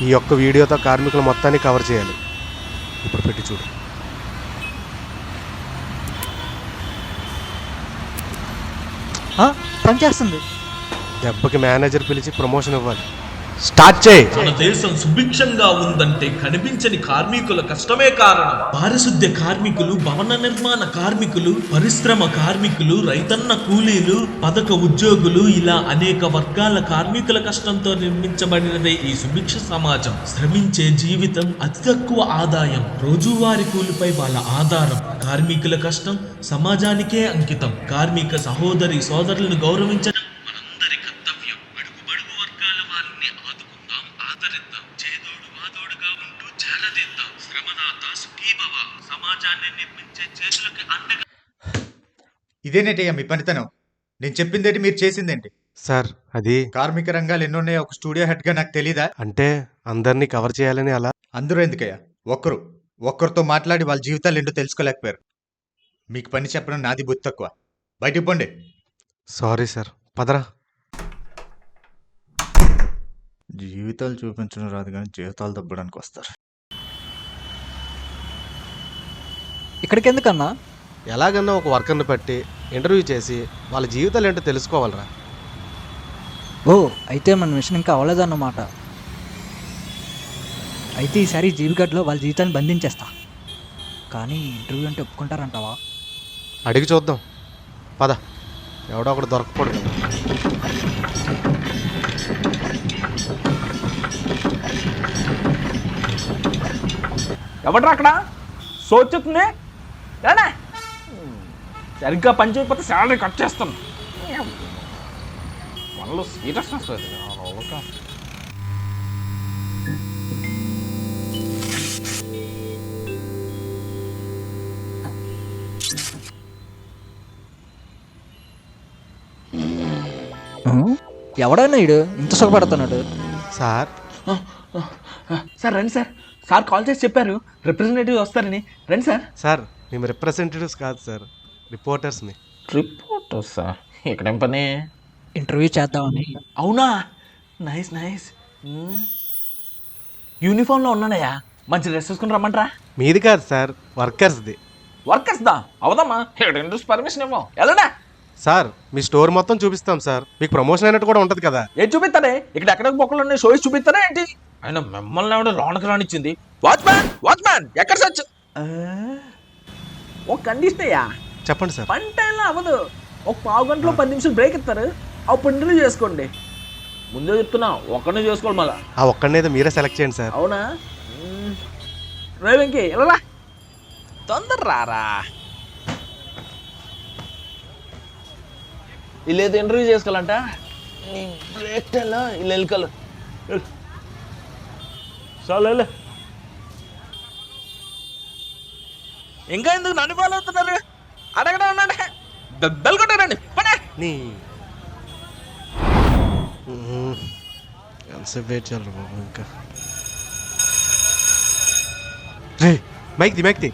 ఈ ఒక్క వీడియోతో కార్మికులు మొత్తాన్ని కవర్ చేయాలి. ఇప్పుడు పెట్టి చూడు. పనిచేస్తుంది. దెబ్బకి మేనేజర్ పిలిచి ప్రమోషన్ ఇవ్వాలి. స్టార్ట్ చేయి. మన దేశం సుభిక్షంగా ఉందంటే కనిపించని కార్మికుల కష్టమే కారణం. పారిశుద్ధ్య కార్మికులు, భవన నిర్మాణ కార్మికులు, పరిశ్రమ కార్మికులు, రైతన్న కూలీలు, పథక ఉద్యోగులు, ఇలా అనేక వర్గాల కార్మికుల కష్టంతో నిర్మించబడినదే ఈ సుభిక్ష సమాజం. శ్రమించే జీవితం, అతి తక్కువ ఆదాయం, రోజువారీ కూలిపై వాళ్ళ ఆధారం. కార్మికుల కష్టం సమాజానికే అంకితం. కార్మిక సహోదరి సోదరులను గౌరవించడం మనందరి కర్తవ్యం. అడుగు వర్గాల వారిని ఆదుకుందాం, ఆదరిద్దాం. చేదోడు వాదోడుగా ఉంటూ చేరదిద్దాం. శ్రమదాత సుఖీభవ. సమాజాన్ని నిర్మించే చేతులకి అండగా. ఇదేనేటయ్యా మీ పనితనం? నేను చెప్పిందేంటి, మీరు చేసిందేంటి? సార్ అది కార్మిక రంగాలు ఎన్నున్నాయో ఒక స్టూడియో హెడ్గా నాకు తెలీదా? అంటే అందరినీ కవర్ చేయాలని అలా. అందరూ ఎందుకయ్యా, ఒక్కరితో మాట్లాడి వాళ్ళ జీవితాలు ఏంటో తెలుసుకోలేకపోయారు. మీకు పని చెప్పడం నాది బుద్ధి తక్కువ. బయటికి పోండి. సారీ సార్, పదరా. జీవితాలు చూపించడం రాదు కానీ జీవితాలు దబ్బడానికి వస్తారు. ఇక్కడికి ఎందుకన్నా? ఎలాగన్నా ఒక వర్కర్ని పెట్టి ఇంటర్వ్యూ చేసి వాళ్ళ జీవితాలు ఏంటో తెలుసుకోవాలరా. ఓ, అయితే మన మిషన్ ఇంకా అవ్వలేదన్నమాట. అయితే ఈసారి జీవిగడ్లో వాళ్ళ జీవితాన్ని బంధించేస్తా. కానీ ఇంటర్వ్యూ అంటే ఒప్పుకుంటారంటావా? అడిగి చూద్దాం, పద. ఎవడో ఒకటి దొరకకూడదు. ఎవడ్రా అక్కడ సోచుతుంది? సరిగ్గా పని చేయకపోతే శాలరీ కట్ చేస్తాను. మనలో సీరియస్నెస్ లేదు. ఎవడైనా ఇడు ఇంత సుఖపడుతున్నాడు? సార్ సార్ రండి సార్. సార్ కాల్ చేసి చెప్పారు రిప్రజెంటేటివ్ వస్తారని. రండి సార్. సార్ మేము రిప్రజెంటేటివ్స్ కాదు సార్, రిపోర్టర్స్ని. రిపోర్టర్సా? ఇక్కడేం పని? ఇంటర్వ్యూ చేద్దామని. అవునా? Nice nice. యూనిఫామ్లో ఉన్నానయ్యా, మంచి డ్రెస్ వేసుకుని రమ్మంటారా? మీది కాదు సార్, వర్కర్స్ది. వర్కర్స్ దా అవదమ్మా. ఇక్కడ ఇంట్రెస్ట్ పర్మిషన్ ఇవ్వం. ఎలా సార్ మీ స్టోర్ మొత్తం చూపిస్తాం సార్, మీకు ప్రమోషన్ అయినట్టు కూడా ఉంటుంది కదా. ఏం చూపిస్తానే? ఇక్కడ ఎక్కడ బొక్కలు ఉన్నాయి, షోస్ చూపిస్తారా ఏంటి? ఆయన మిమ్మల్ని ఎవడో లోనకి రానిచ్చింది. వాచ్మ్యాన్ వాచ్మ్యాన్ ఎక్కడ సచ్ ఒక కండిషన్ అయ్యా. చెప్పండి సార్. పని టైంలో అవ్వదు. ఒక పావు గంటలో 10 నిమిషాలు బ్రేక్ ఇస్తారు. అప్పుడు ఇంటర్వ్యూ చేసుకోండి. ముందే చెప్తున్నా, ఒక్కడనే చేసుకోవాలి. మళ్ళా ఆ ఒక్కడనేది మీరే సెలెక్ట్ చేయండి సార్. అవునా? డ్రైవింగ్కి ఎలా తొందర రారా. వీళ్ళైతే ఇంటర్వ్యూ చేసుకోవాలంట. నీ బ్రేక్ టైంలో వీళ్ళు వెళ్ళకలు చాలు. ఇంకా ఎందుకు నన్ను ఫాలో అవుతున్నారు? అడగడం ఉన్నాడు దెబ్బలు కొట్టారండి. నీ ఎంతసేపు వెయిట్ చేయాలి బాబు ఇంకా. రే మైక్ది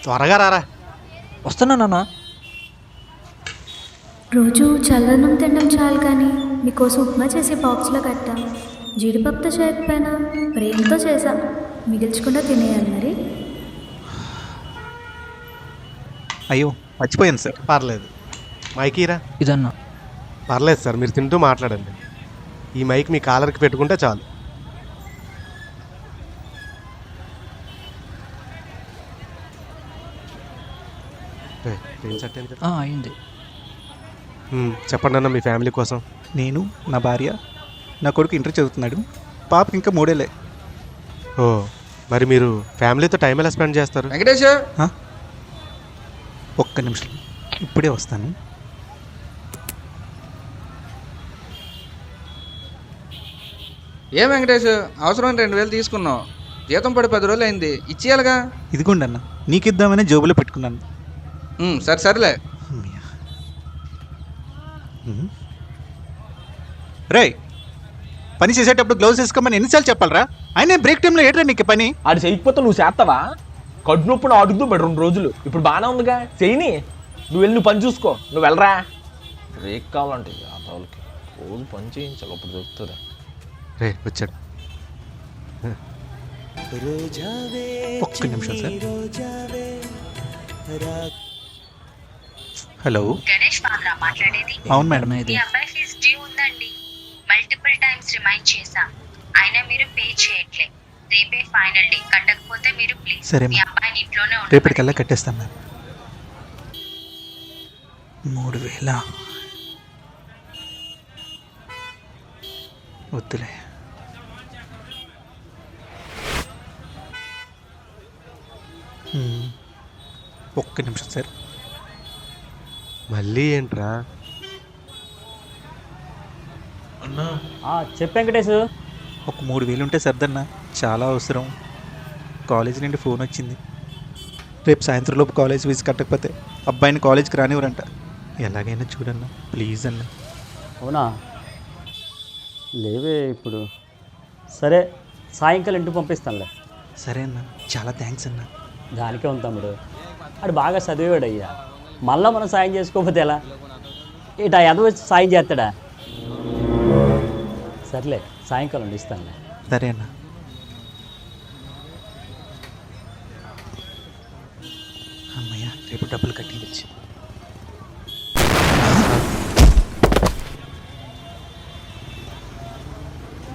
త్వరగా రారా. వస్తున్నానన్నా. రోజు చల్లన్నం తినడం చాలు కానీ మీకోసం ఉప్మా చేసి బాక్స్లో కట్టా. జీడిపప్పుతో చేయకపోయినా ప్రేమతో చేసా. మిగిల్చకుండా తినేయాలి మరి. అయ్యో మర్చిపోయాను సార్. పర్లేదు, మైకీరా. ఇదన్నా. పర్లేదు సార్, మీరు తింటూ మాట్లాడండి. ఈ మైక్ మీ కాలర్కి పెట్టుకుంటే చాలు. అయింది. చెప్పండి అన్న, మీ ఫ్యామిలీ కోసం. నేను, నా భార్య, నా కొడుకు ఇంటర్ చదువుతున్నాడు. పాపకి ఇంకా 3 ఏళ్ళే. ఓ, మరి మీరు ఫ్యామిలీతో టైం ఎలా స్పెండ్ చేస్తారు? వెంకటేష్, ఒక్క నిమిషం, ఇప్పుడే వస్తాను. ఏం వెంకటేష్, అవసరం 2000 తీసుకున్నావు. జీతం పడి 10 రోజులు అయింది, ఇచ్చేయాలిగా. ఇదిగోండి అన్న, నీకిద్దామని జోబులో పెట్టుకున్నాను. సరేలే. రే, పని చేసేటప్పుడు గ్లౌస్ వేసుకోమని ఎన్నిసార్లు చెప్పాలరా? అయినా బ్రేక్ టైంలో ఏంట్రా నీకు పని? ఆడు చేయకపోతే నువ్వు చేస్తావా? కడుపు నొప్పుడు ఆడుద్దు బట్ 2 రోజులు. ఇప్పుడు బాగానే ఉందిగా, చేయని. నువ్వు వెళ్ళి నువ్వు పని చూసుకో. నువ్వు వెళ్ళరా. బ్రేక్ కావాలంటే వాళ్ళకి రోజు పని చేయించాలి, అప్పుడు దొరుకుతుంది. రే వచ్చాడు. ఒక్క నిమిషం సార్. హలో, గణేష్ బాబురా మాట్లాడేది. అవును మేడం. ఇది మీ అబ్బాయి ఫీజు డ్యూ ఉందండి. మల్టిపుల్ టైమ్స్ రిమైండ్ చేశాం, అయినా మీరు పే చేయట్లే. రేపే ఫైనల్ డే, కట్టకపోతే మీరు ప్లీజ్ సరే మీ మేడం. అబ్బాయిని ఇంట్లోనే రేపటికల్లా కట్టేస్తాం మేడం. 3000 వద్దులే. ఒక్క నిమిషం సార్. మళ్ళీ ఏంట్రా? అన్నా చెప్పు వెంకటేష్. ఒక 3000 ఉంటే సర్దన్నా, చాలా అవసరం. కాలేజీ నుండి ఫోన్ వచ్చింది, రేపు సాయంత్రం లోపు కాలేజ్ ఫీజు కట్టకపోతే అబ్బాయిని కాలేజ్కి రానివ్వరంట. ఎలాగైనా చూడన్నా ప్లీజ్ అన్న. అవునా? లేవే ఇప్పుడు. సరే, సాయంకాలం ఇంటికి పంపిస్తానులే. సరే అన్న, చాలా థ్యాంక్స్ అన్న. దానికే ఉంది తమ్ముడు, ఆడు బాగా చదివాడు అయ్యా. మళ్ళీ మనం సాయం చేసుకోకపోతే ఎలా? ఇట ఎదవ వచ్చి సాయం చేస్తాడా? సర్లే, సాయంకాలం ఇస్తానులే. సరే అన్న. అమ్మయ్య, రేపు డబ్బులు కట్టించి.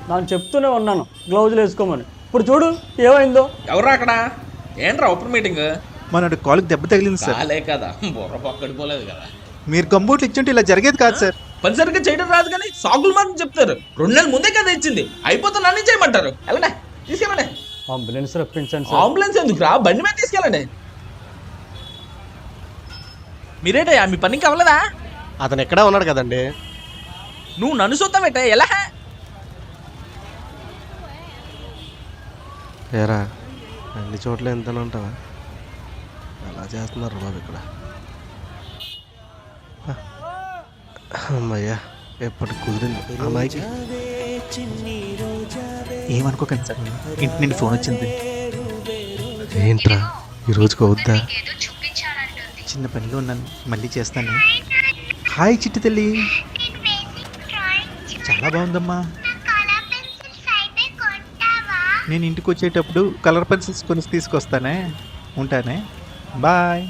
నేను చెప్తూనే ఉన్నాను గ్లౌజులు వేసుకోమని. ఇప్పుడు చూడు ఏమైందో. ఎవరా అక్కడ? ఏంట్రా ఓపెన్ మీటింగ్? మన కాలుకి దెబ్బ తగిలింది సార్. కాలే కదా, బుర్ర పక్కడిపోలేదు కదా. మీరు కంప్యూటర్లు ఇచ్చుంటే ఇలా జరిగేది కాదు సార్. పని సరిగ్గా చేయడం రాదు కానీ సాగులు మాత్రం చెప్తారు. 2 నెలల ముందే కదా ఇచ్చింది, అయిపోతే నన్ను చేయమంటారు. వెళ్ళండి, తీసుకెళ్ళండి. అంబులెన్స్ రప్పించండి. అంబులెన్స్ ఎందుకు రా, బండి మీద తీసుకెళ్ళండి. మీరేటయ్యా, మీ పనికి అవ్వలేదా? అతను ఎక్కడా ఉన్నాడు కదండి. నువ్వు నన్ను చూద్దామేట, ఎలా? ఏరా, అన్ని చోట్ల ఎంతనే ఉంటావా? అలా చేస్తున్నారు బాబు ఇక్కడ. అమ్మయ్యా, ఎప్పటికి కుదిరింది అమ్మాయికి. ఏమనుకోకండి సార్, ఇంటి నుండి ఫోన్ వచ్చింది. ఏంట్రా ఈరోజుకి అవుద్దా? ఏదో చూపించాలంటుంది. చిన్న పనిలో ఉన్నాను, మళ్ళీ చేస్తాను. హాయ్ చిట్టి తల్లి, చాలా బాగుందమ్మా. నేను ఇంటికి వచ్చేటప్పుడు కలర్ పెన్సిల్స్ కొని తీసుకొస్తానే. ఉంటానే, బాయ్.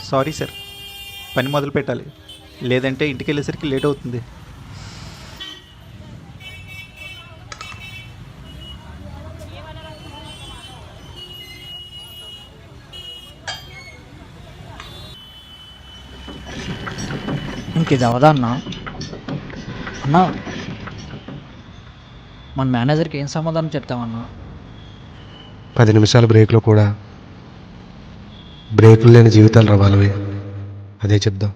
సారీ సార్, పని మొదలు పెట్టాలి, లేదంటే ఇంటికి వెళ్ళేసరికి లేట్ అవుతుంది. ఇంకేది అవదా అన్నా? అన్నా, మన మేనేజర్కి ఏం సమాధానం చెప్తామన్నా? 10 నిమిషాల బ్రేక్లో కూడా బ్రేకులు లేని జీవితాలు రా వాళ్ళవి. అదే చెప్దాం.